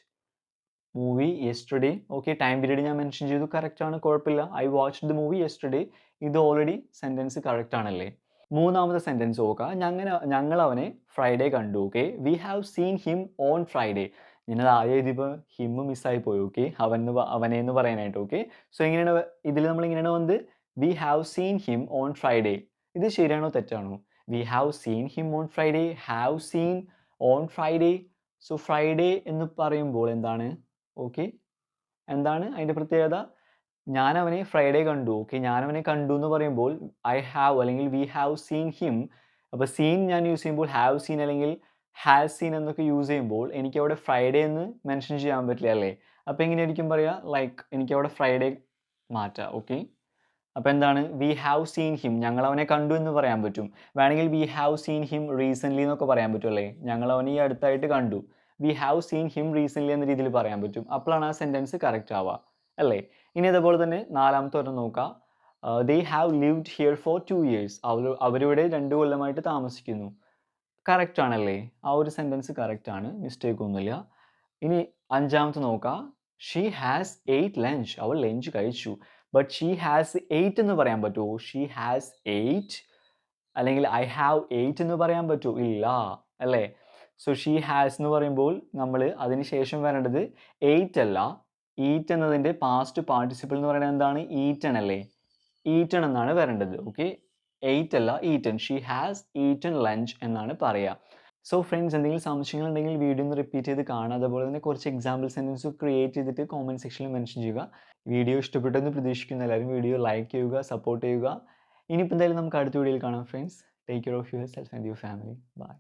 S1: movie yesterday. Okay, time period ഞാൻ മെൻഷൻ ചെയ്തു, കറക്റ്റ് ആണ്, കുഴപ്പമില്ല. I watched the movie yesterday, ഇത് ഓൾറെഡി സെൻറ്റൻസ് കറക്റ്റ് ആണല്ലേ? മൂന്നാമത്തെ സെൻറ്റൻസ് നോക്കുക. ഞങ്ങൾ അവനെ ഫ്രൈഡേ കണ്ടു. Okay, we have seen him on Friday. ഞാനത് ആദ്യം എഴുതിയപ്പോൾ ഹിം മിസ്സായി പോയി. ഓക്കെ, അവനെ എന്ന് പറയാനായിട്ട്. ഓക്കെ, സോ എങ്ങനെയാണ് ഇതിൽ നമ്മൾ ഇങ്ങനെയാണ് വന്നത്? We have seen him on Friday. ഇത് ശരിയാണോ തെറ്റാണോ? We have seen him on Friday, have seen on Friday. So Friday എന്ന് പറയുമ്പോൾ എന്താണ്? ഓക്കെ, എന്താണ് അതിൻ്റെ പ്രത്യേകത? ഞാൻ അവനെ ഫ്രൈഡേ കണ്ടു. ഓക്കെ, ഞാൻ അവനെ കണ്ടു എന്ന് പറയുമ്പോൾ ഐ ഹാവ് അല്ലെങ്കിൽ വി ഹാവ് സീൻ ഹിം. അപ്പോൾ സീൻ ഞാൻ യൂസ് ചെയ്യുമ്പോൾ ഹാവ് സീൻ അല്ലെങ്കിൽ ഹാസ് സീൻ എന്നൊക്കെ യൂസ് ചെയ്യുമ്പോൾ എനിക്കവിടെ ഫ്രൈഡേ എന്ന് മെൻഷൻ ചെയ്യാൻ പറ്റില്ല അല്ലേ? അപ്പോൾ എങ്ങനെയായിരിക്കും പറയുക? ലൈക്ക് എനിക്കവിടെ ഫ്രൈഡേ മാറ്റാം. ഓക്കെ, അപ്പോൾ എന്താണ്? വി ഹാവ് സീൻ ഹിം, ഞങ്ങൾ അവനെ കണ്ടു എന്ന് പറയാൻ പറ്റും. വേണമെങ്കിൽ we have seen him recently എന്നൊക്കെ പറയാൻ പറ്റും അല്ലേ? ഞങ്ങൾ അവനെ ഈ അടുത്തായിട്ട് കണ്ടു. We have seen him recently എന്ന രീതിയിൽ പറയാൻ പറ്റും. അപ്പോഴാണ് ആ സെൻറ്റൻസ് കറക്റ്റ് ആവുക അല്ലേ? ഇനി അതേപോലെ തന്നെ നാലാമത്തെ ഒരെണ്ണം നോക്കാം. They have lived here for 2 years. അവരിവിടെ 2 കൊല്ലമായിട്ട് താമസിക്കുന്നു. കറക്റ്റ് ആണല്ലേ? ആ ഒരു സെൻറ്റൻസ് കറക്റ്റ് ആണ്, മിസ്റ്റേക്ക് ഒന്നുമില്ല. ഇനി അഞ്ചാമത്തെ നോക്കാം. She has eight lunch. അവൾ ലഞ്ച് കഴിച്ചു. ബട്ട് ഷീ ഹാസ് എയ്റ്റ് എന്ന് പറയാൻ പറ്റുമോ? ഷീ ഹാസ് എയ്റ്റ് അല്ലെങ്കിൽ ഐ ഹാവ് എയ്റ്റ് എന്ന് പറയാൻ പറ്റുമോ? ഇല്ല അല്ലേ? സോ ഷീ ഹാസ് എന്ന് പറയുമ്പോൾ നമ്മൾ അതിന് ശേഷം വരേണ്ടത് എയ്റ്റ് അല്ല, ഈറ്റ് എന്നതിൻ്റെ പാസ്റ്റ് പാർട്ടിസിപ്പിൾ എന്ന് പറയുന്നത് എന്താണ്? ഈറ്റൺ അല്ലേ? ഈറ്റൺ എന്നാണ് വരേണ്ടത്. ഓക്കെ, എയ്റ്റ് അല്ല eaten. She has eaten lunch എന്നാണ് പറയുക. സോ ഫ്രണ്ട്സ്, എന്തെങ്കിലും സംശയങ്ങളുണ്ടെങ്കിൽ വീഡിയോ ഒന്ന് റിപ്പീറ്റ് ചെയ്ത് കാണുക. അതുപോലെ തന്നെ കുറച്ച് എക്സാമ്പിൾ സെൻറ്റൻസ് ക്രിയേറ്റ് ചെയ്തിട്ട് കോമെൻറ്റ് സെക്ഷനിൽ മെൻഷൻ ചെയ്യുക. വീഡിയോ ഇഷ്ടപ്പെട്ടെന്ന് പ്രതീക്ഷിക്കുന്നു. എല്ലാവരും വീഡിയോ ലൈക്ക് ചെയ്യുക, സപ്പോർട്ട് ചെയ്യുക. ഇനിയിപ്പോൾ എന്തായാലും നമുക്ക് അടുത്ത വീഡിയോയിൽ കാണാം friends. Take care of yourself and your family. By.